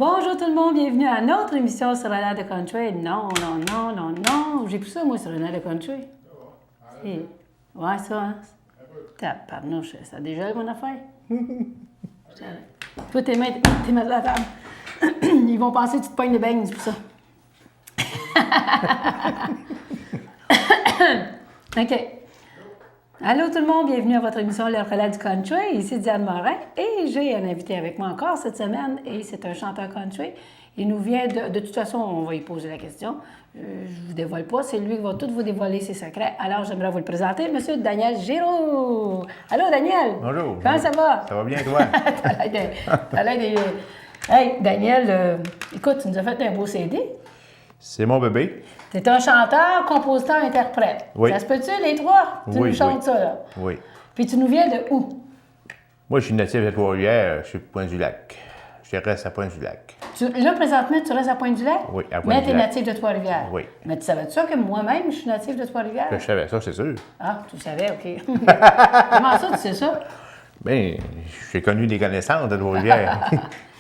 Bonjour tout le monde, bienvenue à notre émission sur l'air de country. Non, j'ai plus ça moi sur l'air de country. Ouais, ça, hein? Tabarnouche, ça dégèle mon affaire. Toi, tes mains de la table. Ils vont penser que tu te pognes de beignes, c'est pour ça. OK. Allô tout le monde, bienvenue à votre émission Le Relais du Country. Ici Diane Morin et j'ai un invité avec moi encore cette semaine et c'est un chanteur country. Il nous vient de toute façon, on va y poser la question. Je ne vous dévoile pas, c'est lui qui va tout vous dévoiler ses secrets. Alors j'aimerais vous le présenter, M. Daniel Giroux. Allô Daniel. Bonjour. Comment ça va? Ça va bien toi? T'as l'air de... Hey Daniel, écoute, tu nous as fait un beau CD. C'est mon bébé. Tu es un chanteur, compositeur, interprète. Oui. Ça se peut-tu, les trois? Tu Oui, nous chantes oui. ça, là? Oui. Puis tu nous viens de où? Moi, je suis natif de Trois-Rivières, je suis de Pointe-du-Lac. Je reste à Pointe-du-Lac. Là, présentement, tu restes à Pointe-du-Lac? Oui, à Mais Pointe-du-Lac. tu es natif de Trois-Rivières? Oui. Mais tu savais ça que moi-même, je suis natif de Trois-Rivières? Je savais ça, c'est sûr. Ah, tu savais, OK. Comment ça, tu sais ça? Bien, j'ai connu des connaissances de Trois-Rivières.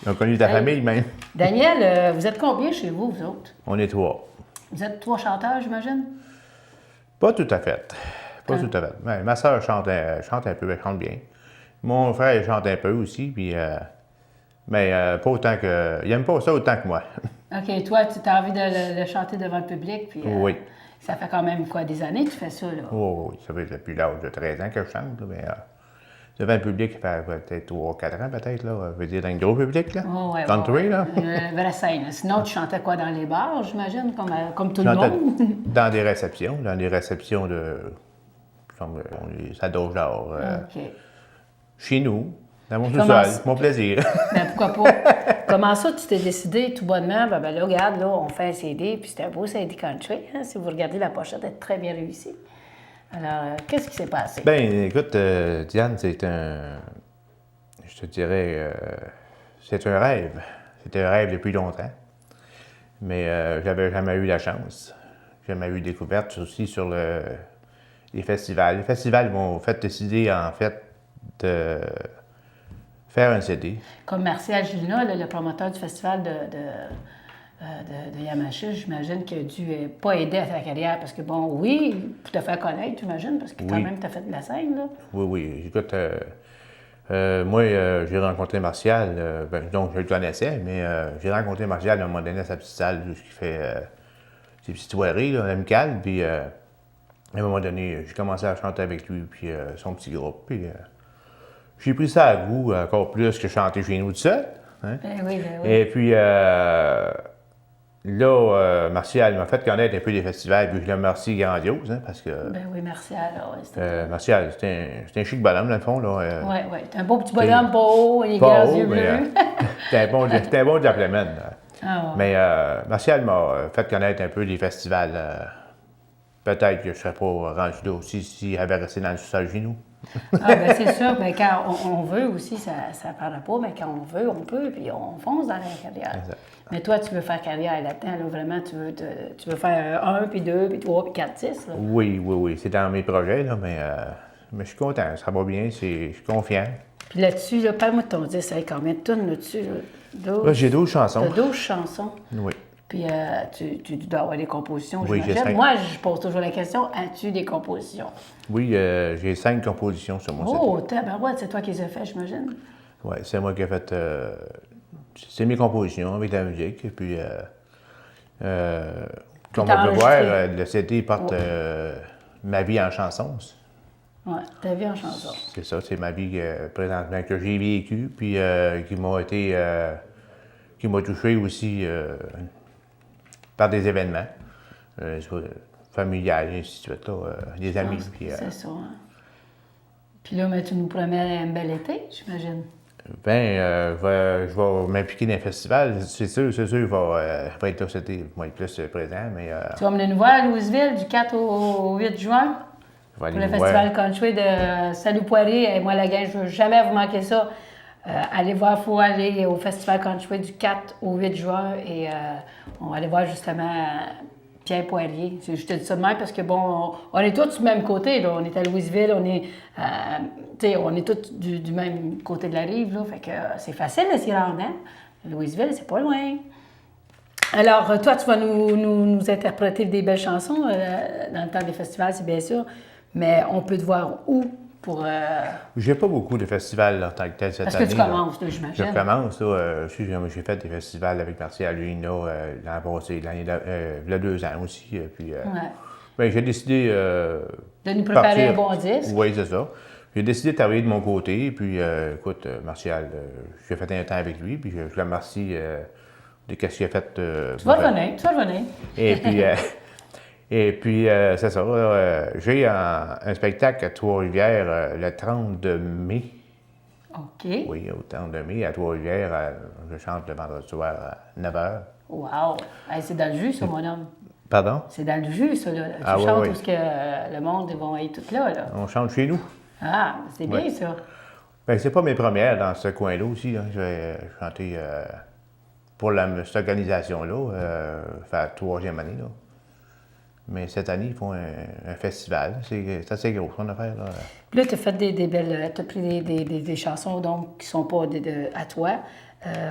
Ils ont connu ta famille même. Daniel, vous êtes combien chez vous, vous autres? On est trois. Vous êtes trois chanteurs, j'imagine? Pas tout à fait. Pas tout à fait. Ouais, ma soeur chante un peu, elle chante bien. Mon frère il chante un peu aussi, puis, mais pas autant que... Il n'aime pas ça autant que moi. OK, toi, tu as envie de le chanter devant le public, puis... Oui. Ça fait quand même, quoi, des années que tu fais ça, là? Oui, ça fait depuis l'âge de 13 ans que je chante, là, mais devant le public, ça fait peut-être 3-4 ans, peut-être, là. Je veux dire, dans le gros public, là. Oh, ouais, Country, là. Vraie scène. Sinon, tu chantais quoi dans les bars, j'imagine, comme tout Je le chantais monde? dans des réceptions de... Comme les ados d'or. OK. Chez nous, dans mon Comment sous-sol, mon plaisir. Ben pourquoi pas? Comment ça, tu t'es décidé tout bonnement? Ben là, regarde, là, on fait un CD, puis c'est un beau CD country. Hein? Si vous regardez la pochette, elle est très bien réussie. Alors, qu'est-ce qui s'est passé? Ben, écoute, Diane, c'est je te dirais, c'est un rêve. C'était un rêve depuis longtemps. Mais j'avais jamais eu la chance. J'ai jamais eu découverte aussi sur les festivals. Les festivals m'ont fait décider, en fait, de faire un CD. Comme Martial Gilina, là, le promoteur du festival de Yamacha, j'imagine qu'il a dû pas aider à ta carrière. Parce que, bon, oui, pour te faire connaître, j'imagine, parce que quand Oui. même, tu as fait de la scène, là. Oui. Écoute, moi, j'ai rencontré Martial, donc je le connaissais, mais j'ai rencontré Martial à un moment donné à sa petite salle où il fait ses petites soirées là, amicales. Puis, à un moment donné, j'ai commencé à chanter avec lui, puis son petit groupe. Puis, j'ai pris ça à goût encore plus que chanter chez nous tout seul. Hein? Ben oui. Et puis, là, Martial m'a fait connaître un peu les festivals, puis je le remercie grandiose, hein, parce que... Ben oui, Martial, ouais, Martial, c'est un chic bonhomme, dans le fond, là. Oui. T'es un beau petit bonhomme, pas haut, il est Pas gars, yeux haut, mais bleus. c'était un bon gentleman. Ah, ouais. Mais Martial m'a fait connaître un peu les festivals. Peut-être que je ne serais pas rendu là aussi s'il avait resté dans le sous-sol chez nous. Ah, ben c'est sûr, mais quand on veut aussi, ça ne parle pas, mais quand on veut, on peut, puis on fonce dans la carrière. Exact. Mais toi, tu veux faire carrière là-dedans, là, vraiment, tu veux faire 1, puis 2, puis 3, puis 4, 6. Là. Oui, c'est dans mes projets, là, mais je suis content, ça va bien, je suis confiant. Puis là-dessus, là, parle-moi de ton disque, ça combien de tonnes là-dessus? Là, j'ai 12 chansons. T'as 12 chansons. Oui. Puis tu dois avoir des compositions, Oui, j'ai j'imagine. 5. Moi, je pose toujours la question, as-tu des compositions? Oui, j'ai 5 compositions sur mon CD. Oh, tabarouette, c'est toi qui les as fait, j'imagine. Oui, c'est moi qui ai fait... c'est mes compositions avec la musique. Et puis, comme on peut voir, le CD porte ma vie en chansons. Oui, ta vie en chanson. C'est ça, c'est ma vie présentement que j'ai vécue, puis qui m'a touché aussi par des événements, familiales, et ainsi de suite, là, des amis. Puis, c'est ça. Hein. Puis là, mais tu nous promets un bel été, j'imagine. Je vais m'impliquer dans un festival. C'est sûr, je vais être là cet été, je vais être plus présent, mais... Tu vas venir nous voir à Louisville du 4 au 8 juin pour le festival country de Salut Poirier. Et moi, la gang, je ne veux jamais vous manquer ça. Allez voir, il faut aller au festival country du 4 au 8 juin et on va aller voir justement Pierre Poirier. Je te dis ça de même parce que, bon, on est tous du même côté, là. On est à Louisville, on est tous du même côté de la rive, là. Fait que c'est facile de s'y rendre, hein? Louisville, c'est pas loin. Alors, toi, tu vas nous interpréter des belles chansons dans le temps des festivals, c'est bien sûr, mais on peut te voir où pour... J'ai pas beaucoup de festivals en tant que tel cette année. Parce que tu commences, là, j'imagine. Je commence, là. J'ai fait des festivals avec Martial Luna l'an passé, il y a 2 ans aussi. Puis, ben, j'ai décidé... de nous préparer un bon disque. Oui, c'est ça. J'ai décidé de travailler de mon côté, puis écoute, Martial, j'ai fait un temps avec lui, puis je le remercie de ce qu'il a fait. Tu vas revenir. Et puis, c'est ça. J'ai un spectacle à Trois-Rivières le 30 mai. OK. Oui, au 30 mai, à Trois-Rivières. Je chante le vendredi soir à 9h. Wow! Hey, c'est dans le jus, ça, mon homme. Pardon? C'est dans le jus, ça, là. Tu chantes où le monde va être tout là. On chante chez nous. Ah, c'est bien, ça. Bien, c'est pas mes premières dans ce coin-là aussi. Hein. J'ai chanté pour cette organisation-là, fait la 3e année. Là. Mais cette année, ils font un festival. C'est assez gros, son affaire. Là. Puis là, tu as fait des belles. Tu as pris des chansons donc, qui ne sont pas à toi,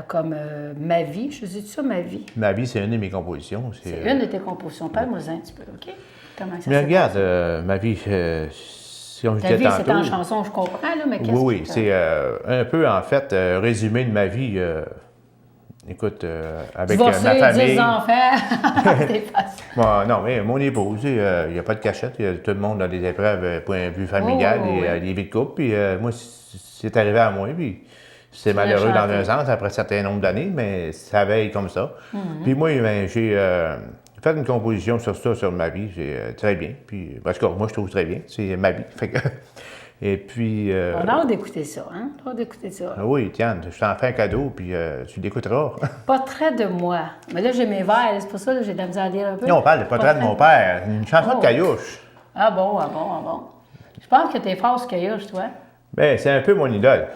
comme Ma vie. Je dis ça, Ma vie. Ma vie, c'est une de mes compositions. C'est une de tes compositions. Parle-moi un petit peu, OK? Comment ça mais regarde, Ma vie, si on ta disait vie, tantôt... c'est en chanson, je comprends, là, mais qu'est-ce que Oui, c'est un peu, en fait, résumé de ma vie. Écoute, avec ma famille... 10 enfants, c'est facile. Bon, non, mais mon épouse, il n'y a pas de cachette. Tout le monde a des épreuves, point de vue familial, et des vies de couple. Puis moi, c'est arrivé à moi, puis c'est malheureux dans un sens, après un certain nombre d'années, mais ça veille comme ça. Puis moi, ben, j'ai fait une composition sur ça, sur ma vie. C'est très bien. Puis, parce que moi, je trouve très bien. C'est ma vie. Fait que... Et puis... On a hâte d'écouter ça, hein? On a hâte d'écouter ça. Oui, tiens, je t'en fais un cadeau, puis tu l'écouteras. Portrait de moi. Mais là, j'ai mes vers, c'est pour ça que j'ai de la misère à lire un peu. Non, on parle de Portrait de mon père, une chanson de Caillouche. Ah bon. Je pense que t'es fort sur Caillouche, toi. Bien, c'est un peu mon idole.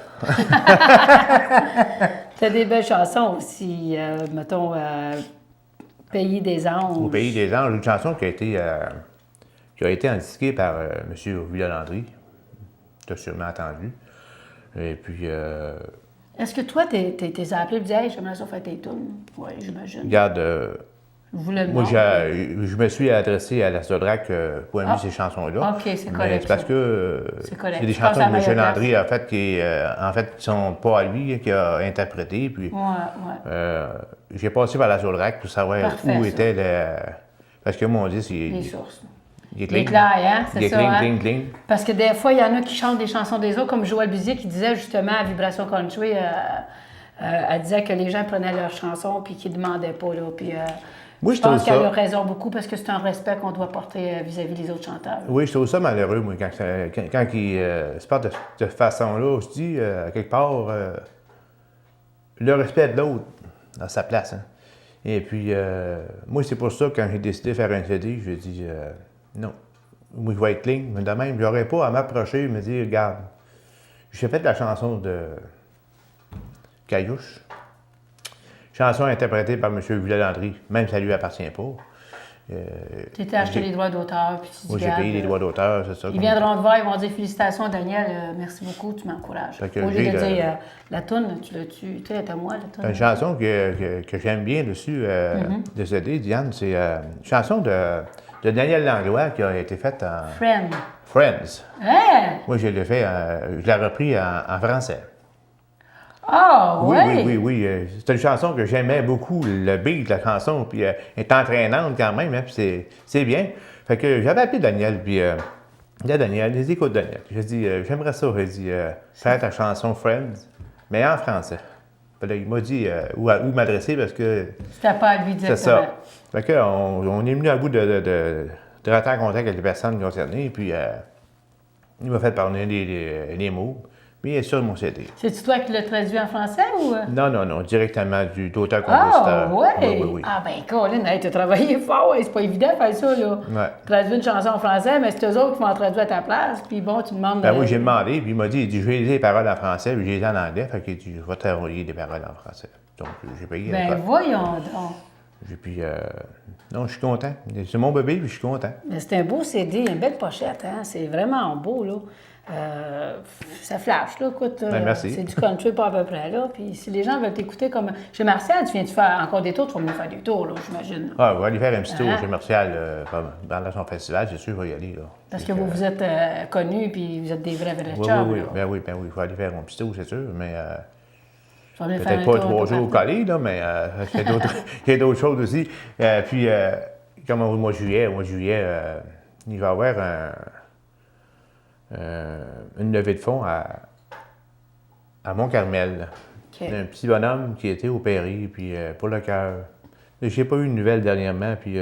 T'as des belles chansons aussi, mettons, Pays des anges. Au Pays des anges, une chanson qui a été indiquée par M. Villard-Landry. Tu as sûrement entendu. Et puis... Est-ce que toi, t'es appelé et dit « Hey, j'aimerais ça faire tes tunes ». Oui, j'imagine. Regarde, moi, je je me suis adressé à la Sodrac pour aimer ces chansons-là. OK, c'est correct. C'est parce que c'est des chansons que M. Landry a faites qui, en fait, qui sont pas à lui, qui a interprété. Puis, j'ai passé par la Sodrac pour savoir où était le... Parce que moi, on dit, c'est... Les sources. Il est clair, hein? C'est ça, cling. Parce que des fois, il y en a qui chantent des chansons des autres, comme Joël Buzier qui disait justement à Vibration Country, elle disait que les gens prenaient leurs chansons puis qu'ils ne demandaient pas. Là, puis, je pense qu'elle a raison beaucoup parce que c'est un respect qu'on doit porter vis-à-vis des autres chanteurs. Oui, je trouve ça malheureux, moi, quand ils se parlent de cette façon-là. Je dis, à quelque part, le respect de l'autre à sa place. Hein. Et puis, moi, c'est pour ça que quand j'ai décidé de faire un CD, je dis... non. Moi, je vais être clean. Mais de même, je n'aurais pas à m'approcher et me dire, regarde, j'ai fait la chanson de Caillouche. Chanson interprétée par M. Villard-Landry, même si ça ne lui appartient pas. Tu t'es acheté les droits d'auteur, puis tu dis, moi, j'ai payé les droits d'auteur, c'est ça. Ils viendront te voir, ils vont dire félicitations, Daniel, merci beaucoup, tu m'encourages. Au lieu de dire la toune, tu es à moi, la toune. Une chanson que j'aime bien dessus, de CD, Diane, c'est une chanson de Daniel Langlois qui a été faite en... Friends. Hein? Moi, je l'ai fait, je l'ai repris en français. Ah, oui. C'est une chanson que j'aimais beaucoup, le beat de la chanson, puis elle est entraînante quand même, hein, puis c'est bien. Fait que j'avais appelé Daniel, puis Daniel, il dit, écoute, Daniel, j'ai dit, j'aimerais ça, il dit, faire ta chanson Friends, mais en français. Puis là, il m'a dit où m'adresser parce que... C'était pas à lui directement. C'est ça. Fait que on est venu à bout de rentrer en contact avec les personnes concernées, puis il m'a fait parler les mots. Mais il est sur mon CD. C'est-tu toi qui l'as traduit en français ou? Non, directement d'auteur-compositeur. Ah, oui. Ah, ben, Colin, tu as travaillé fort, c'est pas évident de faire ça, là. Ouais. Traduire une chanson en français, mais c'est eux autres qui vont traduire à ta place, puis bon, tu demandes. Ben oui, j'ai demandé, puis il m'a dit, je vais lire les paroles en français, puis j'ai les en anglais, fait qu'il dit, je vais t'envoyer des paroles en français. Donc, j'ai payé. Ben, voyons donc. Et puis, non, je suis content. C'est mon bébé, puis je suis content. Mais c'est un beau CD, une belle pochette, hein? C'est vraiment beau, là. Ça flash, là, écoute. Merci. C'est du country pas à peu près, là. Puis si les gens veulent t'écouter comme... Chez Martial, tu viens-tu faire encore des tours? Tu vas venir faire des tours, là, j'imagine. Ah, on va aller faire un petit tour chez Martial dans son festival, c'est sûr, je vais y aller, là. Parce que vous êtes connus, puis vous êtes des vrais oui, chums, oui, là. oui, il faut aller faire un petit tour, c'est sûr, mais... Peut-être pas 3 jours collés, là, mais il y a d'autres choses aussi. Puis, comme au mois de juillet, il va y avoir une levée de fonds à Mont-Carmel. Okay. Un petit bonhomme qui était opéré, puis pour le cœur. J'ai pas eu de nouvelles dernièrement, puis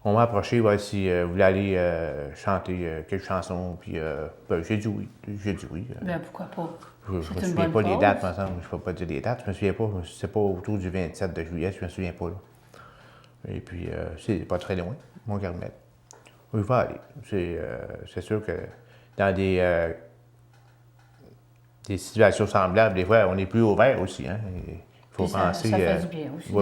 on m'a approché, voir si vous voulez aller chanter quelques chansons, puis j'ai dit oui. Ben pourquoi pas? Je ne me souviens pas des dates, ensemble. Je ne peux pas dire des dates. Je me souviens pas. C'est pas autour du 27 de juillet, je me souviens pas. Là. Et puis, c'est pas très loin, Mont-Carmel. Oui, je vais aller. C'est sûr que dans des situations semblables, des fois, on est plus ouvert aussi. Hein? Il faut penser. Ça fait du bien aussi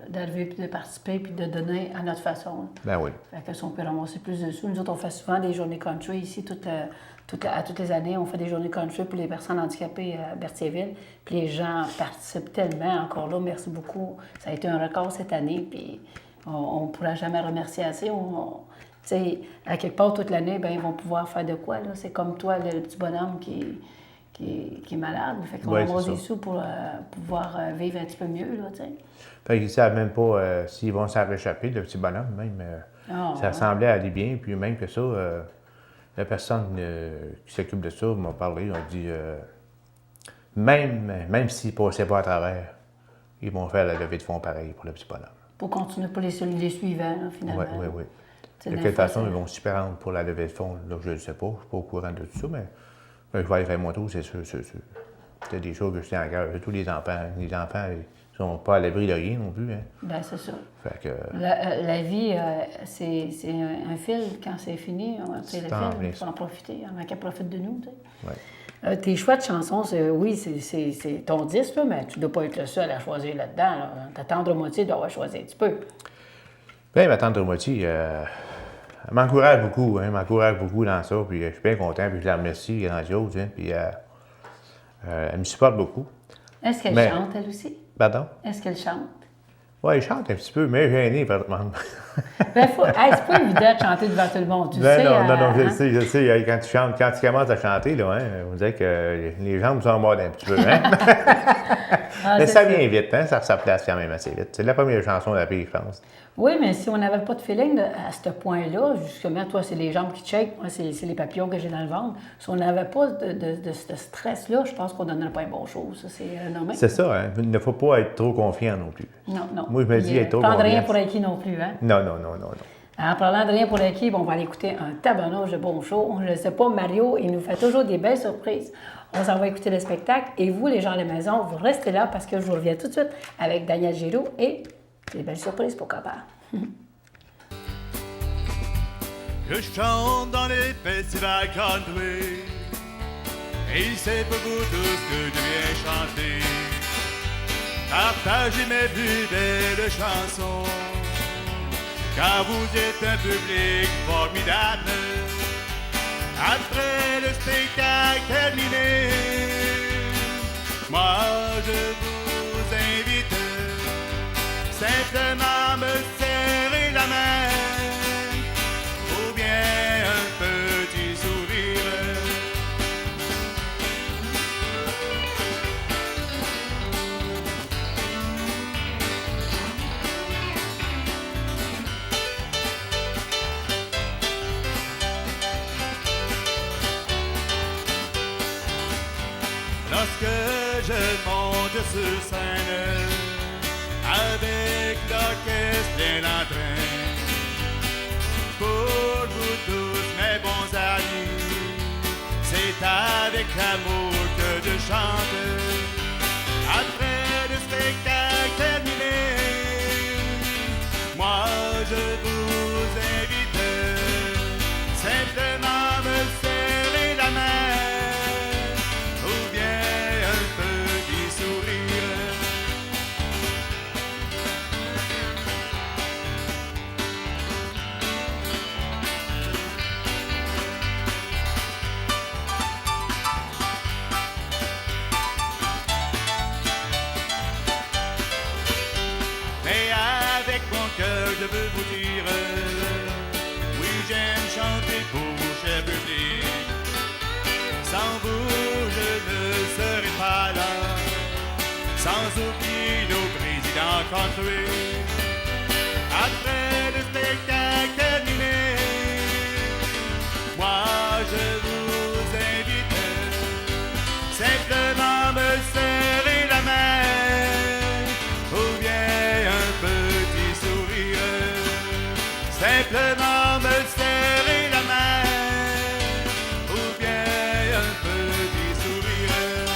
d'arriver et de participer puis de donner à notre façon. Ben oui. Fait que si on peut ramasser plus de sous. Nous autres, on fait souvent des journées country ici, à toutes les années. On fait des journées country pour les personnes handicapées à Berthierville. Puis les gens participent tellement. Encore là, merci beaucoup. Ça a été un record cette année. Puis on ne pourra jamais remercier assez. Tu sais, à quelque part, toute l'année, ben ils vont pouvoir faire de quoi, là. C'est comme toi, le petit bonhomme qui est malade. Fait qu'on va avoir des sous pour pouvoir vivre un petit peu mieux, là, tu sais. Fait qu'ils ne savent même pas s'ils vont s'en réchapper, le petit bonhomme, même. Ça semblait aller bien, puis même que ça, la personne qui s'occupe de ça m'a parlé, on dit, même s'ils ne passaient pas à travers, ils vont faire la levée de fonds pareil pour le petit bonhomme. Pour continuer pour les suivants, là, finalement. Oui. De quelle façon ils vont s'y prendre pour la levée de fonds, là, je ne sais pas, je ne suis pas au courant de tout ça, mais je vais aller faire mon tour, c'est sûr. C'est des choses que je tiens à cœur. Tous les enfants, ils ne sont pas à l'abri de rien non plus. Hein. Bien, c'est ça. Fait que, la vie, c'est un fil. Quand c'est fini, le fil, il faut en profiter. On qu'elle profite de nous. Ouais. Tes choix de chansons, oui, c'est ton disque, là, mais tu ne dois pas être le seul à choisir là-dedans. Là. Ta tendre moitié doit avoir choisi un petit peu. Bien, ma tendre moitié, elle m'encourage beaucoup. Elle m'encourage beaucoup dans ça. Puis je suis bien content. Puis je la remercie, grandiose. Hein, puis elle me supporte beaucoup. Est-ce qu'elle chante, elle aussi? Pardon? Est-ce qu'elle chante? Oui, elle chante un petit peu, mais gênée, pratiquement. Ben, c'est pas évident de chanter devant tout le monde, tu sais. Non, je sais. Quand tu commences à chanter, là, hein, on dirait que les jambes sont mortes un petit peu. Hein? Mais ça vient vite, hein? Ça place quand même assez vite. C'est la première chanson de la pays, je pense. Oui, mais si on n'avait pas de feeling à ce point-là, justement, toi, c'est les jambes qui te shake, moi, c'est les papillons que j'ai dans le ventre. Si on n'avait pas de ce stress-là, je pense qu'on ne donnerait pas une bonne chose. Ça, c'est renommé. C'est ça, hein? Il ne faut pas être trop confiant non plus. Non. Moi, je me dis être trop confiant. Prendre rien pour acquis non plus, hein? Non. En parlant de rien pour acquis, on va aller écouter un tabarnouche de bon show. Je ne sais pas, Mario, il nous fait toujours des belles surprises. On s'en va écouter le spectacle. Et vous, les gens à la maison, vous restez là parce que je vous reviens tout de suite avec Daniel Giroux et des belles surprises pour Copart. Je chante dans les festivals country et c'est pour vous tous que je viens chanter. Partagez mes plus belles chansons, car vous êtes un public formidable. Après le spectacle terminé, moi je vous invite simplement à me serrer la main ou bien un petit sourire. Lorsque je monte sur scène avec l'orchestre plein d'entrain, pour vous tous mes bons amis, c'est avec amour que je chante. Après le spectacle terminé, moi je vous invite simplement à me serrer la main ou bien un petit sourire. que je veux vous dire. Oui, j'aime chanter pour vous, cher public. Sans vous, je ne serais pas là. Sans oublier nos présidents country. Après le spectacle terminé, moi je vous invite simplement me serrer la main ou bien un petit sourire. Simplement me serrer la main ou bien un petit sourire.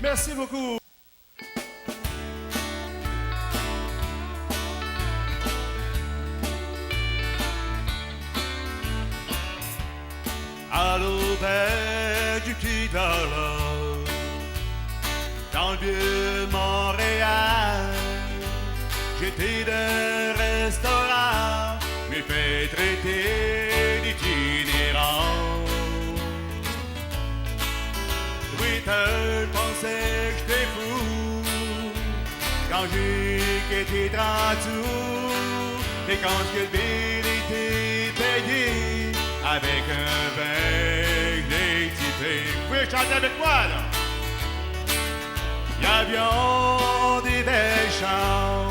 Merci beaucoup. À l'auberge du Quai d'Horloge, dans le vieux Montréal, j'étais d'un restaurant, mais fait traiter d'itinérant. Twitter pensait que j'étais fou quand j'ai quitté 30 sous, et quand le bill était payé avec un vin d'équité. Vous pouvez chanter avec moi, là? Il y avait des belles chants,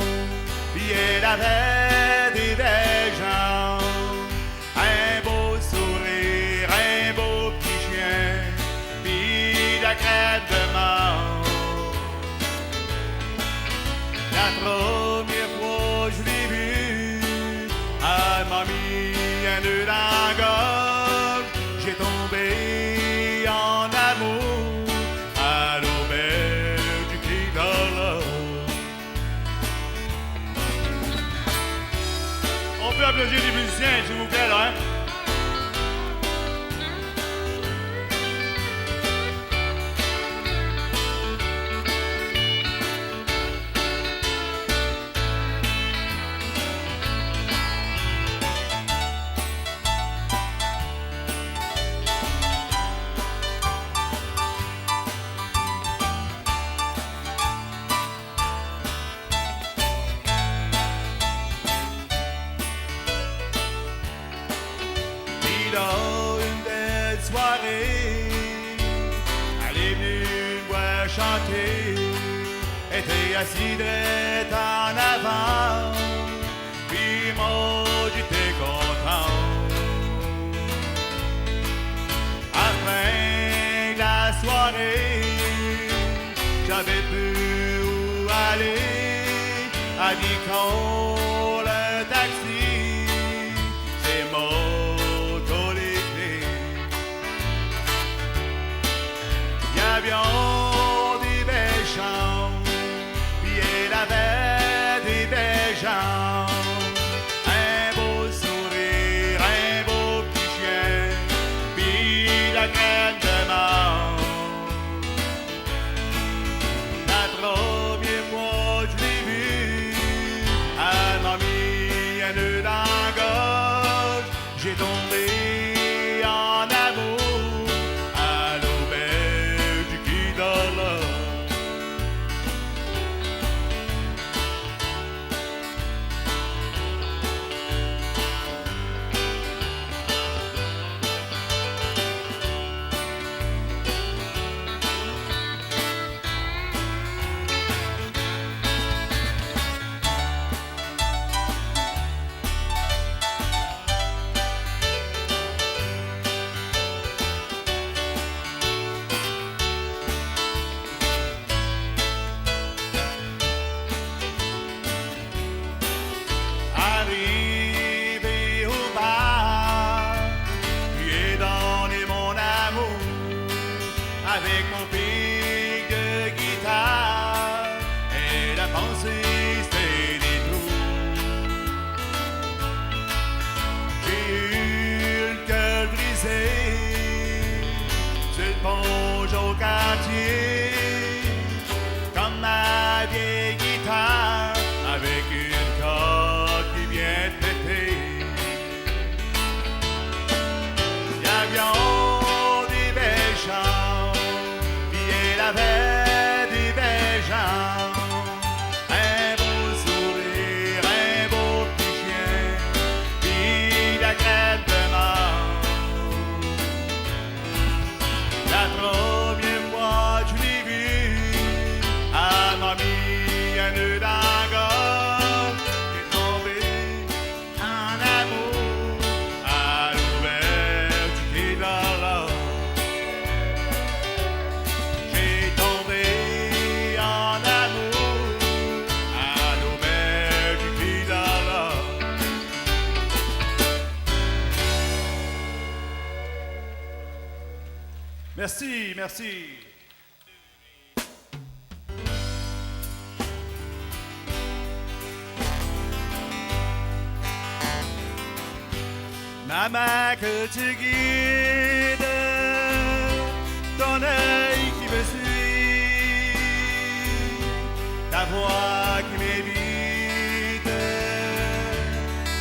puis elle avait des belles jambes, un beau sourire, un beau petit chien, puis la crête de mort. La première fois je l'ai vue, elle m'a mis un nœud dans la gorge. J'ai tombé en amour à l'auberge du Quai d'Horloge. On peut applaudir les musiciens, s'il vous plaît, là, hein? Une belle soirée, elle est venue me voir chanter, était assise drette en avant, puis moi j'étais content. À la fin de la soirée, j'avais plus où aller, elle dit qu'on le taxi, c'est moi. Avions des belles chambres, puis elle avait des belles jambes, un beau sourire, un beau petit chien, puis la graine de mort. La première fois je l'ai vue, elle m'a mis un nœud dans la gorge. J'ai tombé en amour à l'auberge du Quai d'Horloge. Arrivé au bar, lui ai donné mon amour avec mon pic de guitare, et la pensée c'était des trous. J'ai eu le cœur brisé sur le pont au quartier, comme ma vieille guitare avec une corde qui vient de péter. Y avions des belles chambres, puis elle Merci, merci. Ma main que tu guides, ton œil qui me suit, ta voix qui m'évite,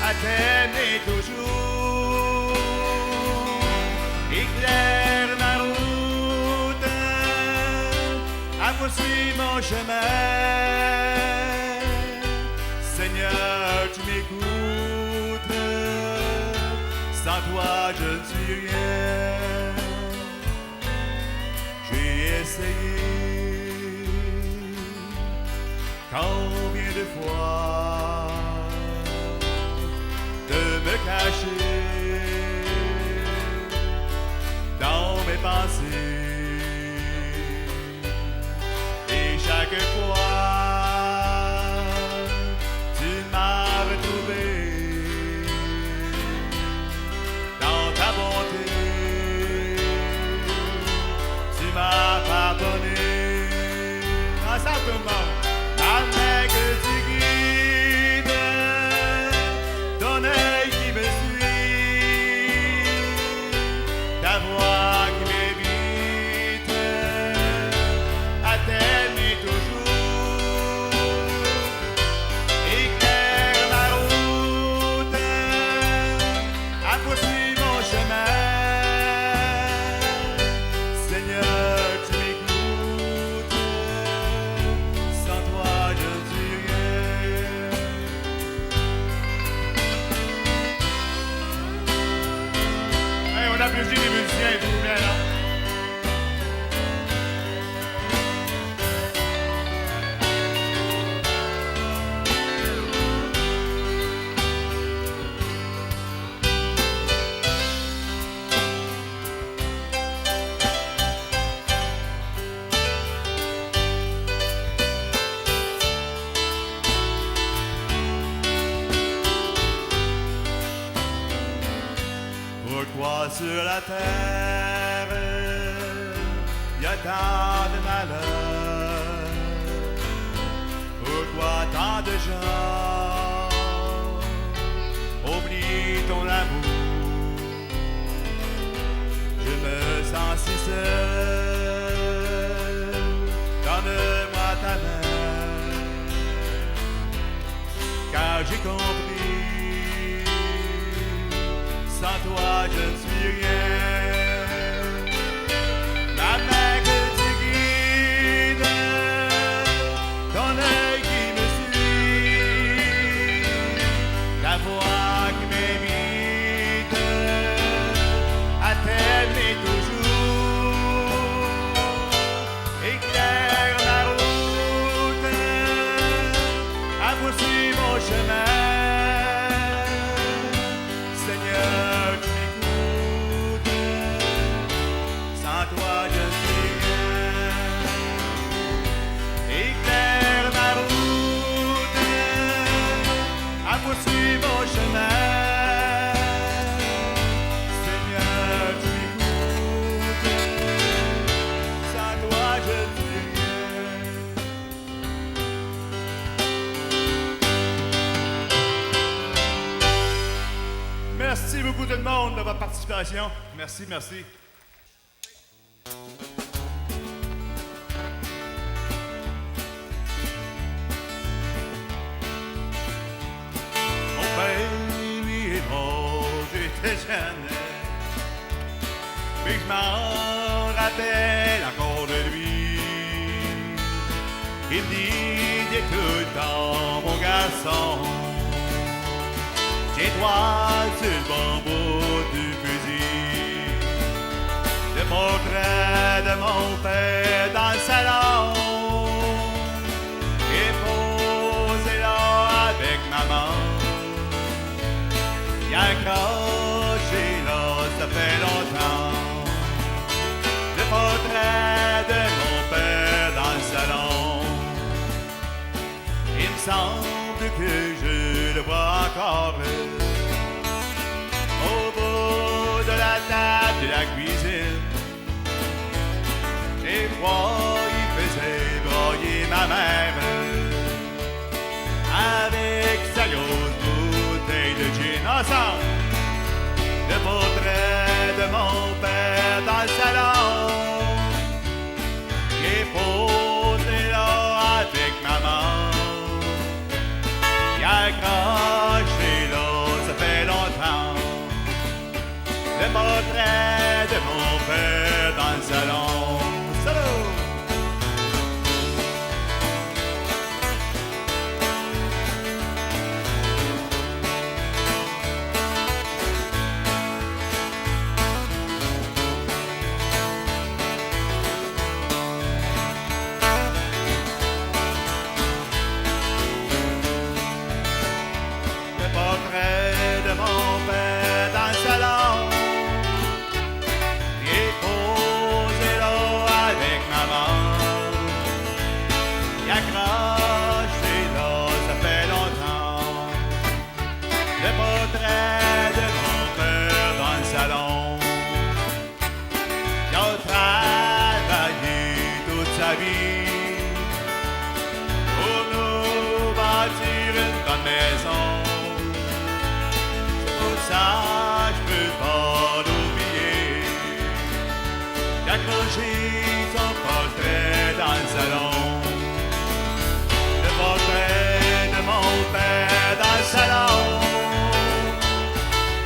à t'aimer toujours, éclaire ma route, à poursuivre mon chemin. Seigneur, tu m'écoutes. Sans toi, je ne suis rien. J'ai essayé combien de fois de me cacher dans mes pensées. Et chaque fois, tu m'as retrouvé. Pardonné, en simplement, la main que tu guides, ton œil qui me suit, ta voix qui m'évite, à t'aimer toujours, éclaire ma route, à poursuivre mon chemin. Applaudis les musiciens, s'il vous plaît, là. Pourquoi sur la terre y a tant de malheur? Pourquoi tant de gens oublient ton amour? Je me sens si seul, donne-moi ta main, car j'ai compris. Sans toi, je ne suis rien. La main que tu guides, ton œil qui me suit, ta voix qui m'évite, à t'aimer toujours, éclaire ma route, à poursuivre mon chemin. Poursuis mon chemin, Seigneur, tu m'écoutes, sans toi je ne suis rien. Merci beaucoup tout le monde de votre participation. Merci, merci. Mais je m'en rappelle encore de lui. Il disait tout le temps, mon garçon, j'ai toi sur le bon bout du fusil. Le portrait de mon père dans le salon et posé là avec maman. Il y a un crochet là, ça fait longtemps. Le portrait de mon père dans le salon. Il me semble que je le vois encore au bout de la table de la cuisine. froid, il faisait broyer ma mère avec sa grosse bouteille de gin ensemble. Le portrait de mon père dans le salon, il est posé là avec maman. Il a accroché là, ça fait longtemps. Le portrait de mon père dans le salon. Salut! Le portrait de mon père dans le salon. Il est posé là avec maman. Il accroché là, ça fait longtemps. Le portrait de mon père dans le salon. Il a travaillé toute sa vie pour nous bâtir une bonne maison. C'est pour ça que je peux pas l'oublier. J'ai accroché son portrait dans le salon. Le portrait de mon père dans le salon.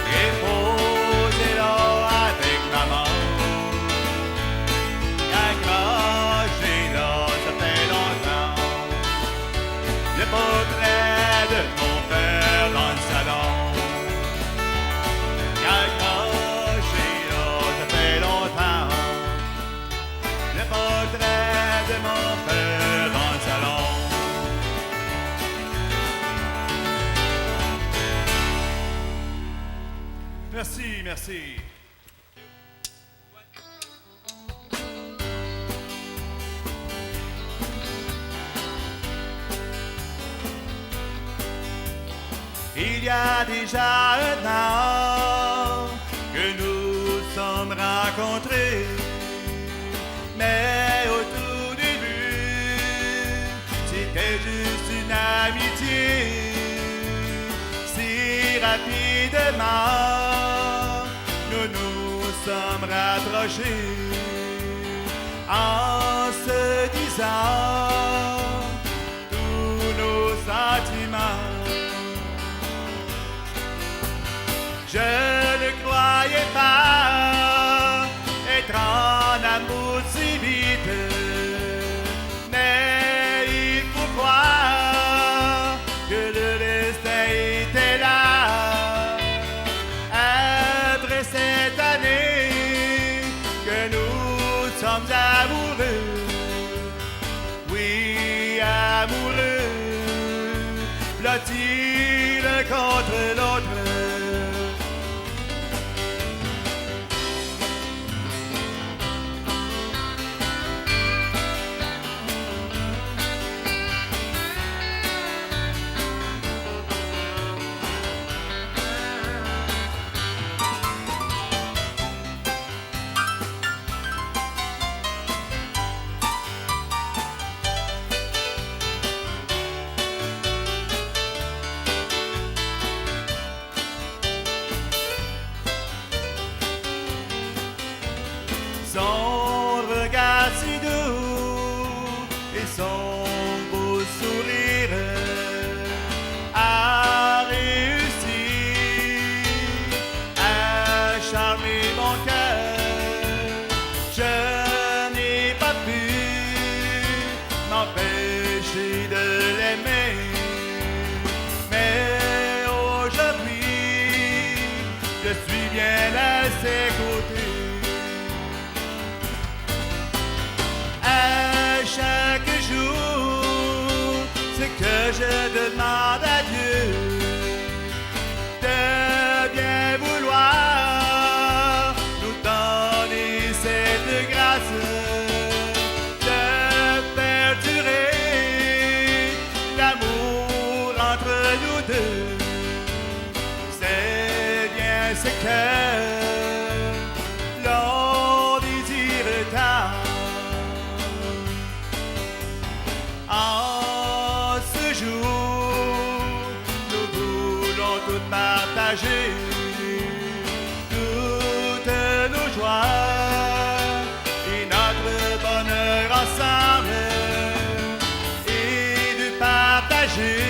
Il est posé là avec maman. Il a accroché là, ça fait longtemps. Le portrait de mon père dans le salon. Il a accroché là, ça fait longtemps. Le portrait de mon père dans le salon. Merci, merci. Il y a déjà un an que nous sommes rencontrés, mais au tout début, c'était juste une amitié. Si rapidement, nous nous sommes rapprochés en se disant tous nos sentiments. Je ne croyais pas être en amour si vite, mais il faut croire que le destin était là. Après cette année que nous sommes amoureux, oui amoureux, l'un-t-il contre l'autre. Son regard si doux et son beau sourire a réussi à charmer mon cœur. Je n'ai pas pu m'empêcher de l'aimer, mais aujourd'hui je suis bien à ses côtés. Chaque jour, c'est que je demande à Dieu de bien vouloir nous donner cette grâce de faire durer l'amour entre nous deux. C'est bien ce que l'on désire tant. partager toutes nos joies et notre bonheur ensemble et de partager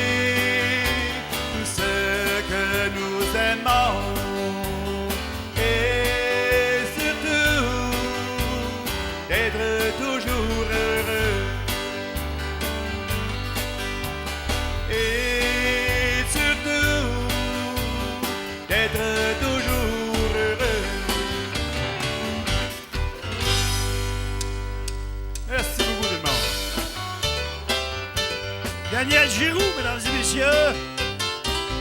tout ce que nous aimons et surtout d'être toujours heureux. Et surtout d'être toujours heureux. Merci beaucoup tout le monde. Daniel Giroux, mesdames et messieurs.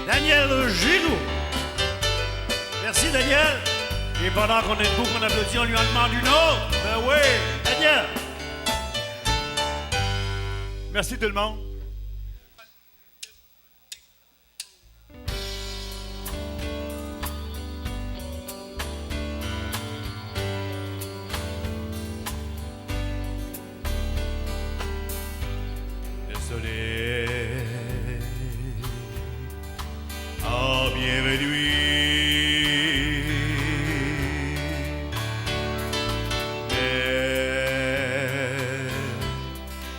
Daniel Giroux. Merci, Daniel. Et pendant qu'on est debout, qu'on applaudit, on lui en demande une autre. Ben oui, Daniel. Merci tout le monde. Le soleil a bien réduit, mais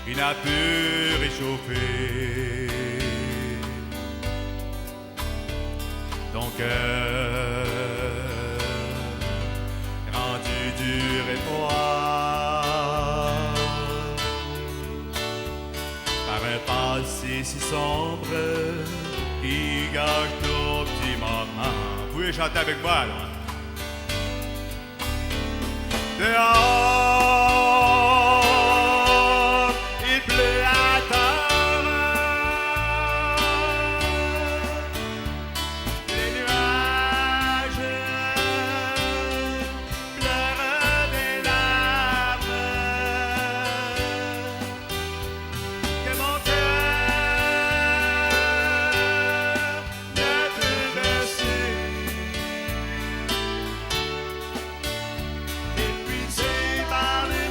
il n'a pu réchauffer ton cœur rendu dur et froid par un passé si sombre qui gâche nos petits moments. Vous pouvez chanter avec moi, là. Dehors, il pleut à torrents. Les nuages pleurent des larmes. Que mon cœur ne te bercer. Épuisé par les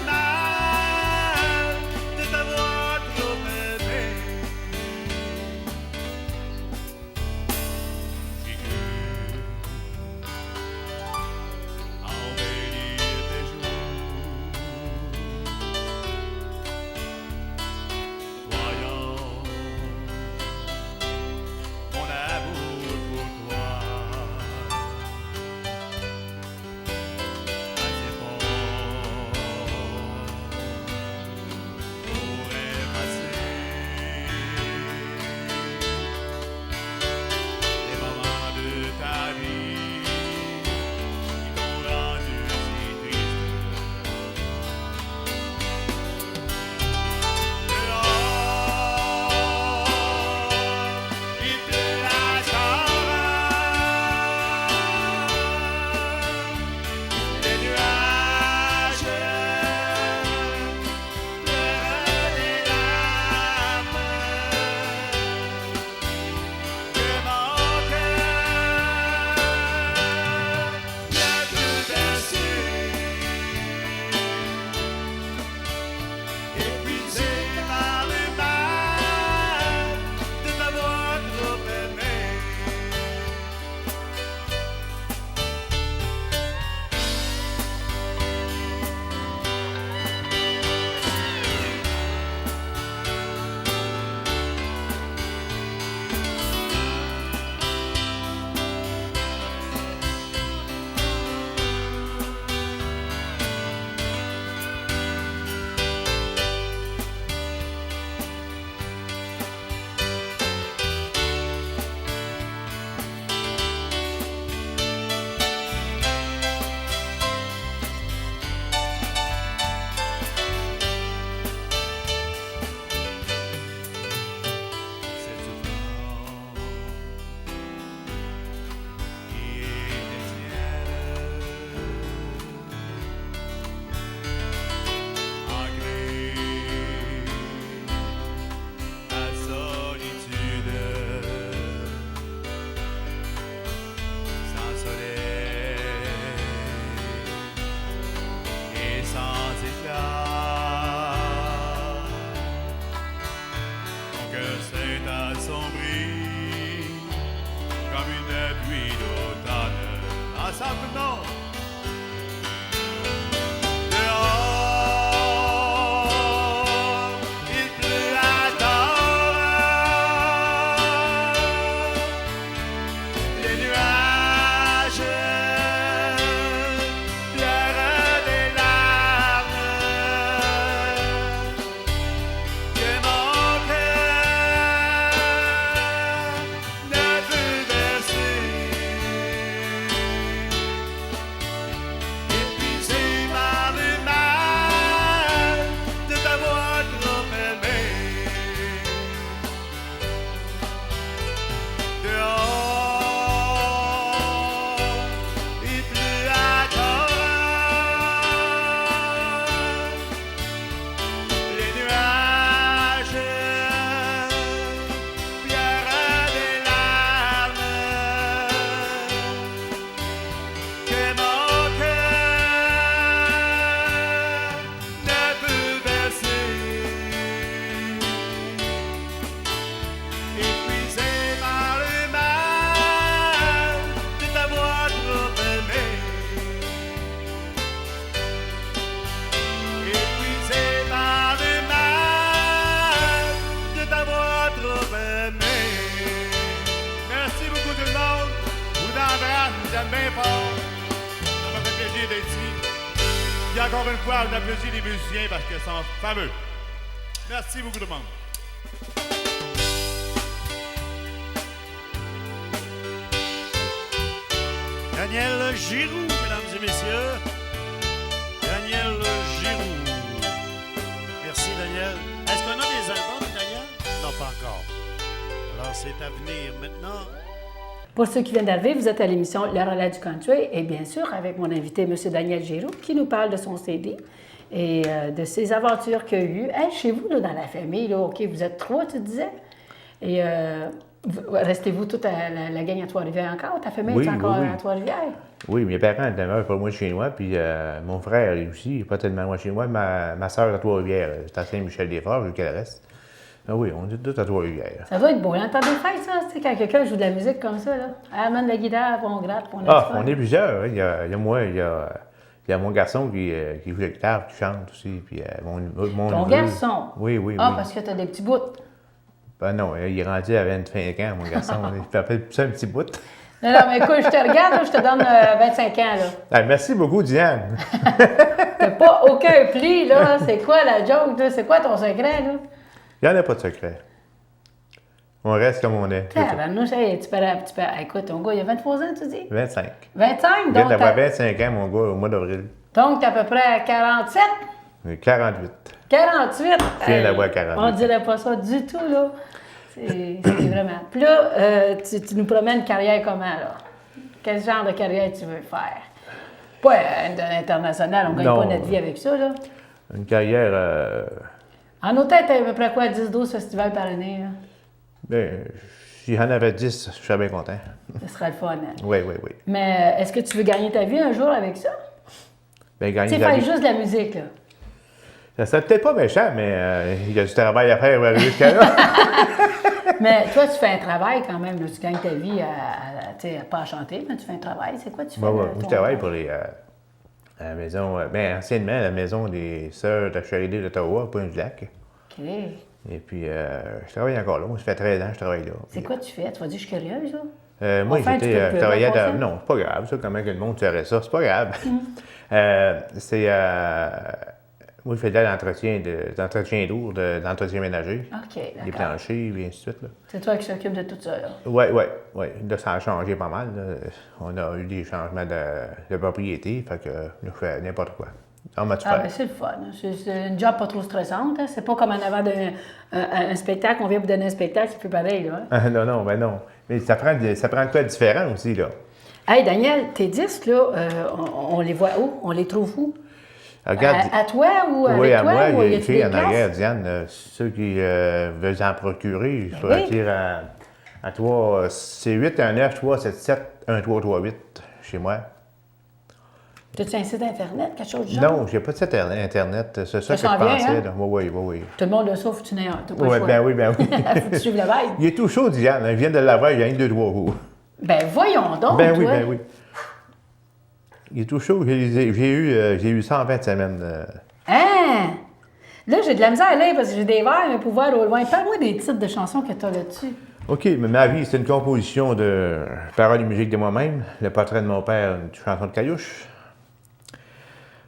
encore une fois, on applaudit les musiciens parce qu'ils sont fameux. Merci beaucoup, tout le monde. Daniel Giroux, mesdames et messieurs. Daniel Giroux. Merci, Daniel. Est-ce qu'on a des albums, Daniel? Non, pas encore. Alors, c'est à venir maintenant. Pour ceux qui viennent d'arriver, vous êtes à l'émission Le Relais du Country et bien sûr avec mon invité, M. Daniel Giroux, qui nous parle de son CD et de ses aventures qu'il a eues. Hey, chez vous, là, dans la famille, là, OK, vous êtes 3, tu disais? Et restez-vous toute la gang à Trois-Rivières encore? Ta famille est encore à Trois-Rivières? Oui, mes parents demeurent pas loin de chez moi, puis mon frère, lui aussi, il est pas tellement loin de chez moi. Ma soeur à Trois-Rivières, c'est à Saint-Michel-des-Forges, vu qu'elle reste. Ah oui, on est tous à Trois-Rivières. Ça doit être beau, hein? T'as des fêtes, ça? Tu sais, quand quelqu'un joue de la musique comme ça, là. Elle amène la guitare, on gratte, on a on est plusieurs. Hein. Il y a moi, il y a mon garçon qui joue la guitare, qui chante aussi. Puis, mon Ton neveu. garçon? Oui. Parce que t'as des petits bouts. Ben non, il est rendu à 25 ans, mon garçon. Il fait plus ça un petit bout. Non, mais écoute, je te regarde, là, je te donne 25 ans, là. Ah, merci beaucoup, Diane. T'as pas aucun pli, là. C'est quoi la joke, là? C'est quoi ton secret, là? Il n'y en a pas de secret. On reste comme on est. Nous, écoute, ton gars, il a 23 ans, tu dis? 25. 25, Il vient donc. d'avoir 25 ans, mon gars, au mois d'avril. Donc, t'es à peu près à 47? 48. 48? Je viens d'avoir 48. On dirait pas ça du tout, là. C'est vraiment. Puis là, tu nous promets une carrière comment, là? Quel genre de carrière tu veux faire? Pas international, on ne gagne pas notre vie avec ça, là. Une carrière. En hôtel, t'as à peu près quoi, 10-12 festivals par année, là? Bien, s'il y en avait 10, je serais bien content. Ce serait le fun, hein? Oui. Mais est-ce que tu veux gagner ta vie un jour avec ça? Bien, gagner Tu sais, la faire vie. juste de la musique, là. Ça serait peut-être pas méchant, mais il y a du travail à faire pour arriver jusqu'à là. Mais toi, tu fais un travail quand même, là. Tu gagnes ta vie tu sais, pas à chanter, mais tu fais un travail. C'est quoi tu fais? Moi, je travaille pour la maison, anciennement, la maison des Sœurs de Charité d'Ottawa, à Pointe-du-Lac. OK. Et puis, je travaille encore là. Moi, ça fait 13 ans que je travaille là. C'est quoi tu fais? Tu vas dire, je suis curieuse, là? Moi, Enfin, je travaillais à à... Non, c'est pas grave, ça, comment que le monde ferait ça, c'est pas grave. Moi, je faisais l'entretien lourd, d'entretien ménager. OK, Les d'accord. planchers, et ainsi de suite, là. C'est toi qui s'occupe de tout ça, là? Oui. Là, ça a changé pas mal, là. On a eu des changements de propriété, fait que là, je fais n'importe quoi. On m'a tout fait. Ben c'est le fun. C'est une job pas trop stressante. Hein? C'est pas comme en avant d'un spectacle, on vient vous donner un spectacle, c'est plus pareil, là. Hein? Non. Mais ça prend de quoi de différent aussi, là. Hey, Daniel, tes disques, là, on les voit où? On les trouve où? Regarde, À toi ou avec oui, à toi? moi, Ou il y a y écrit en des places? arrière, Diane, ceux qui veulent en procurer, je pourrais dire à toi, c'est 819 377 1338 chez moi. As-tu un site Internet, quelque chose du genre? Non, j'ai pas de site Internet, c'est ça que je s'en vient, pensais. hein? Là. Oui. Tout le monde le sauve, tu n'as pas le Oui, choix. ben oui. Faut que tu suives la vibe. Il est tout chaud, Diane, il vient de l'avoir, il y a 1-2-3 jours. Ben voyons donc, Ben toi. oui. Il est tout chaud, j'ai eu 120 semaines. Hein? Là, j'ai de la misère à lire parce que j'ai des vers, mais pour voir au loin. Parle-moi des titres de chansons que tu as là-dessus. OK, mais ma vie, c'est une composition de paroles et musique de moi-même. Le portrait de mon père, une chanson de Caillouche.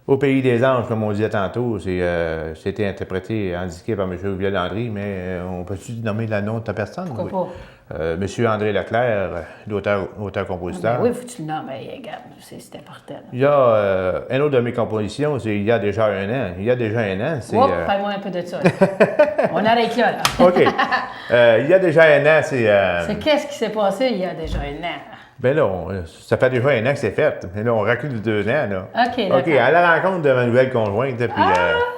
Au pays des anges, comme on disait tantôt, c'était interprété, indiqué par M. Vieux Landry, mais on peut-tu nommer le nom de ta personne? Pourquoi pas? M. André Leclerc, l'auteur-compositeur. Ben oui, faut que tu le nommes. Ben, regarde, c'est important. Il y a un autre de mes compositions, c'est Il y a déjà un an. Il y a déjà un an, c'est... Parle-moi un peu de ça. On arrête là. OK. Il y a déjà un an, c'est... C'est qu'est-ce qui s'est passé il y a déjà un an? Ben là, ça fait déjà un an que c'est fait. Mais là, on recule de 2 ans, là. OK, d'accord. OK, à la rencontre de ma nouvelle conjointe, puis...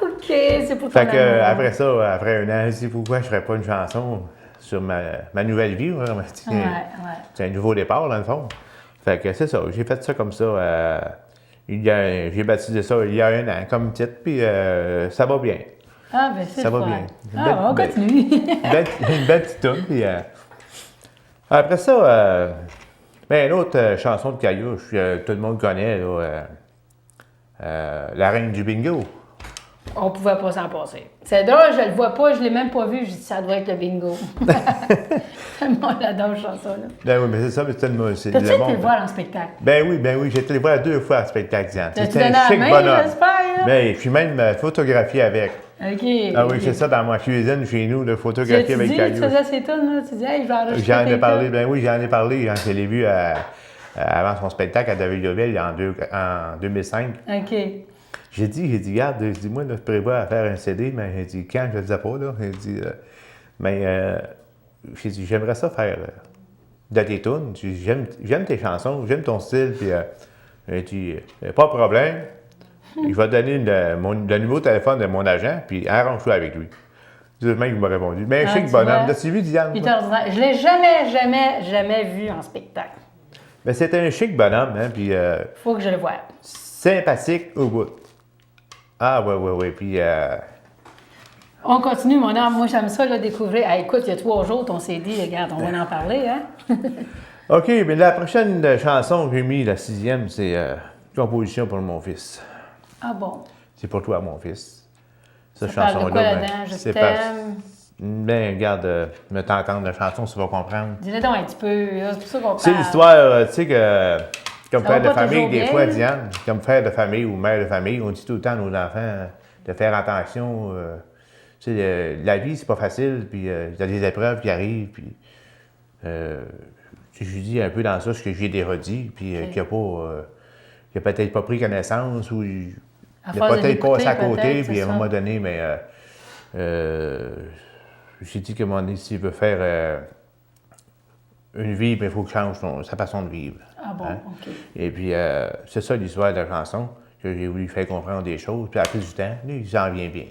OK, c'est pour ton fait que, amour. après ça, après un an, je dis pourquoi je ferais pas une chanson sur ma nouvelle vie. Ouais. C'est un nouveau départ, dans le fond. Fait que c'est ça, j'ai fait ça comme ça. J'ai baptisé ça il y a un an, comme titre, puis ça va bien. Ah, ben c'est Ça va fun. bien. On continue. Une belle petite toune, puis... Après ça, une autre chanson de Caillouche, tout le monde connaît, là, La Reine du Bingo. On pouvait pas s'en passer. C'est drôle, je le vois pas, je l'ai même pas vu. Je dis, ça doit être le bingo. Tellement j'adore cette chanson-là. Ben oui, mais c'est ça, mais c'est tellement. T'as-tu été le voir en spectacle? Ben oui, j'ai été le voir 2 fois en spectacle, Diane. T'as-tu donné la main, j'espère, là? Ben, je suis même photographié avec. OK. Ah oui, c'est ça dans ma cuisine chez nous, de photographier avec Caillou. Tu faisais ces tunes, là? Tu dis, hey, je vais enregistrer. J'en ai parlé, ben oui, j'en ai parlé. Hein, je l'ai vu avant son spectacle à David-Loville en 2005. OK. J'ai dit, regarde, moi, là, je prévois à faire un CD, mais j'ai dit, quand, je ne le disais pas, là. J'ai dit, j'ai dit, j'aimerais ça faire de tes tunes. J'aime tes chansons, j'aime ton style, puis j'ai dit, pas de problème. Il va te donner le numéro de téléphone de mon agent, puis arrange-toi avec lui. C'est le mec qui m'a répondu. Mais chic bonhomme, l'as-tu vu, Diane? Je l'ai jamais vu en spectacle. Mais c'était un chic bonhomme, hein, puis... Faut que je le voie. Sympathique au bout. Ah, oui, puis... On continue, mon homme. Moi, j'aime ça, là, découvrir. Ah, écoute, il y a 3 jours, ton CD, regarde, on va en parler, hein? OK, mais la prochaine chanson que j'ai mis, la 6e, c'est Composition pour mon fils. Ah bon? C'est pour toi, mon fils. Cette chanson-là. Parle de quoi là-dedans? Je t'aime. Ben, regarde, me t'entendre la chanson, tu vas comprendre. Dis-le donc un petit peu, c'est pour ça qu'on parle. C'est l'histoire, tu sais, que comme ça père de famille, des bien. fois, Diane, comme père de famille ou mère de famille, on dit tout le temps à nos enfants de faire attention. Tu sais, la vie, c'est pas facile, puis il y a des épreuves qui arrivent, puis je dis un peu dans ça ce que j'ai déjà dit, puis qu'il n'a peut-être pas pris connaissance ou il a peut-être passé à côté, puis à un moment donné, mais j'ai dit qu'à un moment donné, s'il veut faire une vie, il faut qu'il change sa façon de vivre. Ah bon, OK. Et puis, c'est ça l'histoire de la chanson, que j'ai voulu faire comprendre des choses. Puis, après du temps, lui, il s'en vient bien.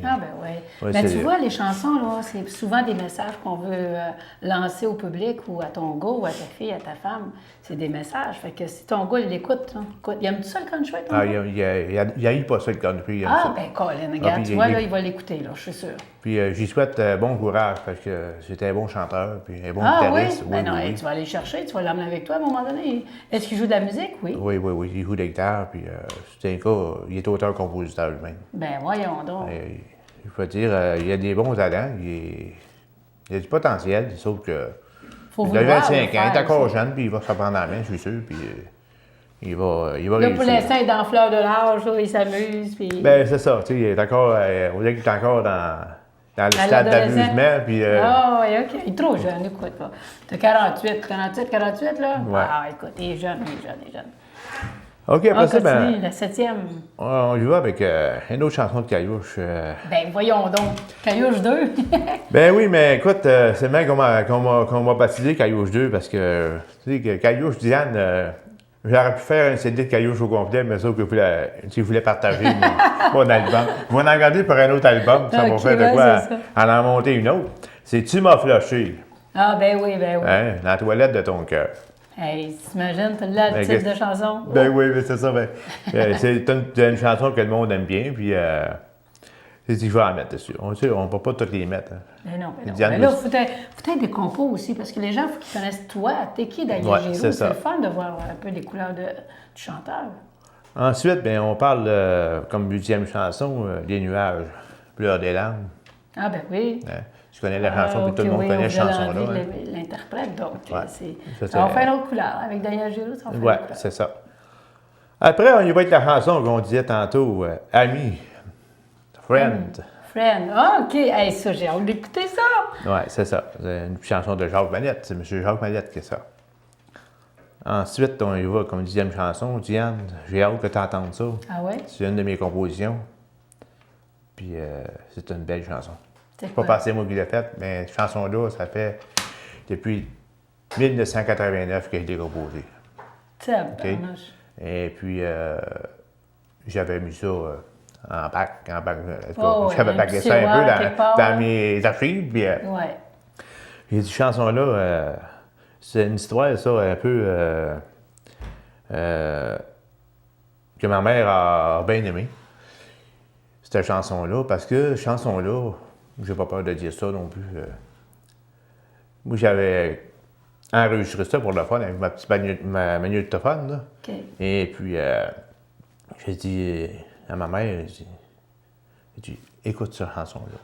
Ah ben oui. Ouais, mais tu vois, les chansons, là, c'est souvent des messages qu'on veut lancer au public ou à ton gars ou à ta fille, à ta femme. C'est des messages. Fait que si ton gars, il l'écoute, il aime-tu ça, le country, ton gars? Il n'aime pas ça, le country. Ben Colin, regarde, tu vois, là, il va l'écouter, là, je suis sûre. Puis, j'y souhaite bon courage, parce que c'était un bon chanteur, puis un bon Oui? guitariste. Ben non, tu vas aller le chercher, tu vas l'emmener avec toi à un moment donné. Est-ce qu'il joue de la musique? Oui. Oui, il joue de la guitare, puis c'est un gars, il est auteur-compositeur lui-même. Ben voyons donc. Je peux dire, il a des bons talents, il a du potentiel, sauf que... Il a 25 ans, il est encore jeune, puis il va se prendre en main, je suis sûr, puis il va réussir. Là, pour l'instant, il est dans fleur de l'âge, il s'amuse, puis... Ben c'est ça, tu sais, il est encore, on dirait qu'il est encore dans le stade d'amusement, puis... Ah oui, OK. Il est trop jeune, écoute. T'as 48, là? Ouais. Ah, écoute, il est jeune. OK, après ça, continue, la 7e. On y va avec une autre chanson de Caillouche. Ben, voyons donc. Caillouche 2. Ben oui, mais écoute, c'est bien qu'on m'a baptisé Caillouche 2 parce que, tu sais, que Caillouche, Diane, j'aurais pu faire un CD de Caillouche au complet, mais sauf que je voulais partager mon album. Je vais en regarder pour un autre album, ça va faire de quoi en monter une autre. C'est Tu m'as flushé. Ah, ben oui. Hein, dans la toilette de ton cœur. Hey, t'imagines, t'as là le titre de chanson? Ben oui, mais c'est ça. C'est une chanson que le monde aime bien, puis je vais en mettre dessus. On ne peut pas toutes les mettre. Hein. Ben non. Mais là, il faut être des compos aussi, parce que les gens, il faut qu'ils connaissent toi. T'es qui, Daniel Giroux? C'est le fun de voir un peu les couleurs du chanteur. Ensuite, ben, on parle, comme 8e chanson, des nuages, pleure des larmes. Ah ben oui. Hein? Tu connais la chanson, puis tout le monde connaît cette chanson-là. L'interprète, donc ça va faire une autre couleur. Avec Daniel Giroux, ça va faire une autre couleur. C'est ça. Après, on y va avec la chanson qu'on disait tantôt, Ami, Friend. Friend, ah, OK. Hey, ça, j'ai hâte d'écouter ça. Oui, c'est ça. C'est une chanson de Jacques Mallette. C'est M. Jacques Mallette qui est ça. Ensuite, on y va comme 10e chanson. Diane, j'ai hâte que tu entendes ça. Ah ouais? C'est une de mes compositions. Puis c'est une belle chanson. C'est pas passé moi qui l'ai faite, mais cette chanson-là, ça fait depuis 1989 que je l'ai composée. Okay? Et puis, j'avais mis ça en bac. J'avais baqué ça un peu dans mes archives. Puis, j'ai dit, chanson-là, c'est une histoire, ça, un peu que ma mère a bien aimé. Cette chanson-là, parce que cette chanson-là, j'ai pas peur de dire ça non plus. Moi, j'avais enregistré ça pour le fun avec ma petite magnétophone. Là. Okay. Et puis, j'ai dit à ma mère, Il dit, écoute cette chanson-là.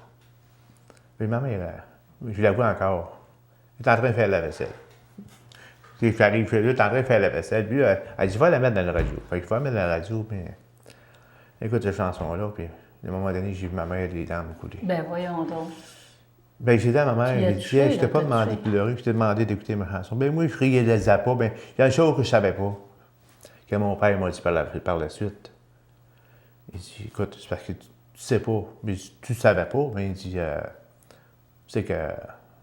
Puis ma mère, je la vois encore. Elle est en train de faire la vaisselle. J'arrive chez lui, elle est en train de faire la vaisselle. Puis elle dit, va la mettre dans la radio. Fait que je vais la mettre dans la radio, puis écoute cette chanson-là. Puis à un moment donné, j'ai vu ma mère les dents me couler. Ben voyons donc. Ben j'ai dit à ma mère, j'ai dit, touché, je t'ai pas demandé de pleurer, je t'ai demandé d'écouter ma chanson. Ben moi, je riais de Zappa. Ben il y a une chose que je savais pas, que mon père m'a dit par la suite. Il dit, écoute, c'est parce que tu sais pas, mais tu savais pas, mais il dit, tu sais que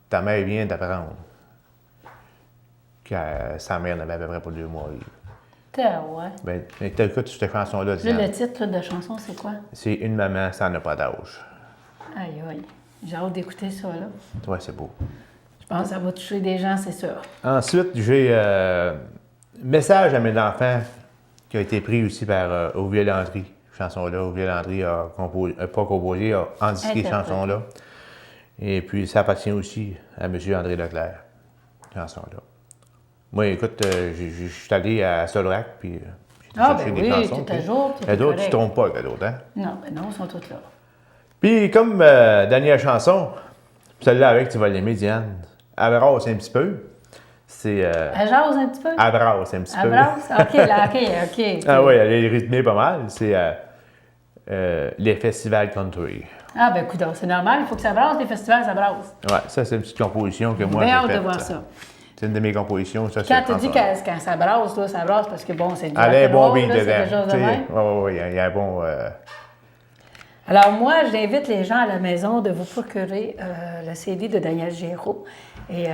ta mère vient d'apprendre que sa mère n'avait à peu près pas 2 mois à vivre. Ouais. Ben, écoute cette chanson-là. Là, le titre de chanson, c'est quoi? C'est Une maman, ça n'a pas d'âge. Aïe, aïe. J'ai hâte d'écouter ça, là. Ouais, c'est beau. Je pense que ça va toucher des gens, c'est sûr. Ensuite, j'ai un message à mes enfants qui a été pris aussi par Olivier Landry. Chanson-là, Olivier Landry a pas composé, a indiqué cette chanson-là. Et puis, ça appartient aussi à M. André Leclerc, cette chanson-là. Moi, écoute, je suis allé à Solrac, puis j'ai cherché des chansons. Tout à jour, il y a d'autres, tu ne te trompes pas, il y a d'autres, hein? Non, ben non, ils sont toutes là. Puis, comme dernière chanson, celle-là avec, tu vas l'aimer, Diane. Elle brasse un petit peu. C'est. Elle jase un petit peu? Elle brasse un petit peu. Elle brasse? OK, là, OK. Ah oui, elle est rythmée pas mal. C'est les festivals country. Ah, ben écoute, c'est normal, il faut que ça brasse, les festivals, ça brasse. Ouais, ça, c'est une petite composition que moi, j'ai j'ai hâte faite. de voir ça. C'est une de mes compositions, ça, c'est Quand tu dis que quand ça brasse, là, ça brasse parce que, bon, c'est du elle a un bon rock'n'roll, beat là, c'est quelque dedans. chose de même. Oui, il y a un bon. Alors moi, j'invite les gens à la maison de vous procurer le CD de Daniel Géraud. Et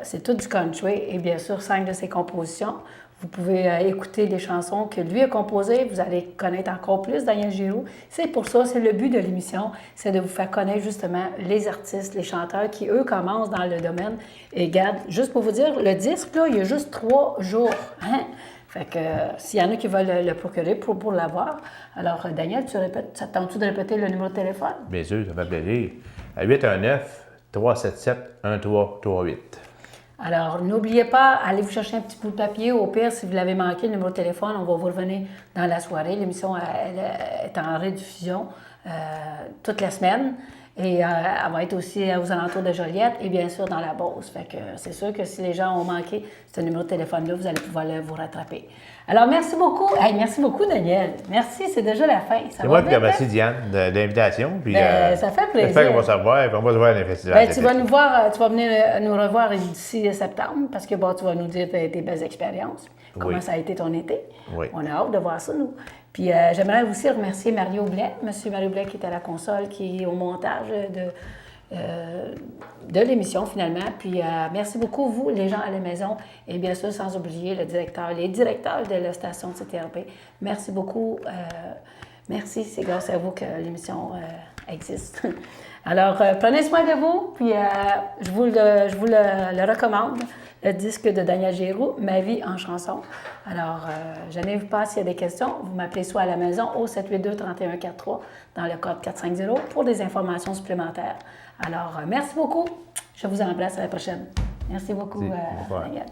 c'est tout du country et bien sûr 5 de ses compositions. Vous pouvez écouter les chansons que lui a composées. Vous allez connaître encore plus Daniel Géraud. C'est pour ça, c'est le but de l'émission, c'est de vous faire connaître justement les artistes, les chanteurs qui, eux, commencent dans le domaine. Et regarde, juste pour vous dire, le disque, là, il y a juste 3 jours. Hein? Fait que s'il y en a qui veulent le procurer pour l'avoir, alors Daniel, ça te tente-tu de répéter le numéro de téléphone? Bien sûr, ça fait plaisir. À 819-377-1338. Alors, n'oubliez pas, allez vous chercher un petit bout de papier. Au pire, si vous l'avez manqué, le numéro de téléphone, on va vous revenir dans la soirée. L'émission, elle est en rediffusion toute la semaine. Et elle va être aussi aux alentours de Joliette et bien sûr dans la Beauce. Fait que c'est sûr que si les gens ont manqué ce numéro de téléphone-là, vous allez pouvoir vous rattraper. Alors, merci beaucoup. Hey, merci beaucoup, Daniel. Merci, c'est déjà la fin. C'est moi qui te remercie, Diane, de l'invitation. Puis, ça fait plaisir. J'espère qu'on va se revoir et on va se voir dans les festivals. Tu vas nous voir, tu vas venir nous revoir d'ici septembre parce que bon, tu vas nous dire tes belles expériences. Comment ça a été ton été. Oui. On a hâte de voir ça, nous. Puis j'aimerais aussi remercier Mario Blais, M. Mario Blais qui est à la console, qui est au montage de l'émission finalement. Puis merci beaucoup, vous, les gens à la maison. Et bien sûr, sans oublier les directeurs de la station de CTRP. Merci beaucoup. Merci, c'est grâce à vous que l'émission existe. Alors, prenez soin de vous, puis je vous le recommande, le disque de Daniel Géraud, Ma vie en chanson. Alors, je n'hésite pas s'il y a des questions, vous m'appelez soit à la maison au 782-3143 dans le code 450 pour des informations supplémentaires. Alors, merci beaucoup, je vous embrasse à la prochaine. Merci beaucoup, Daniel.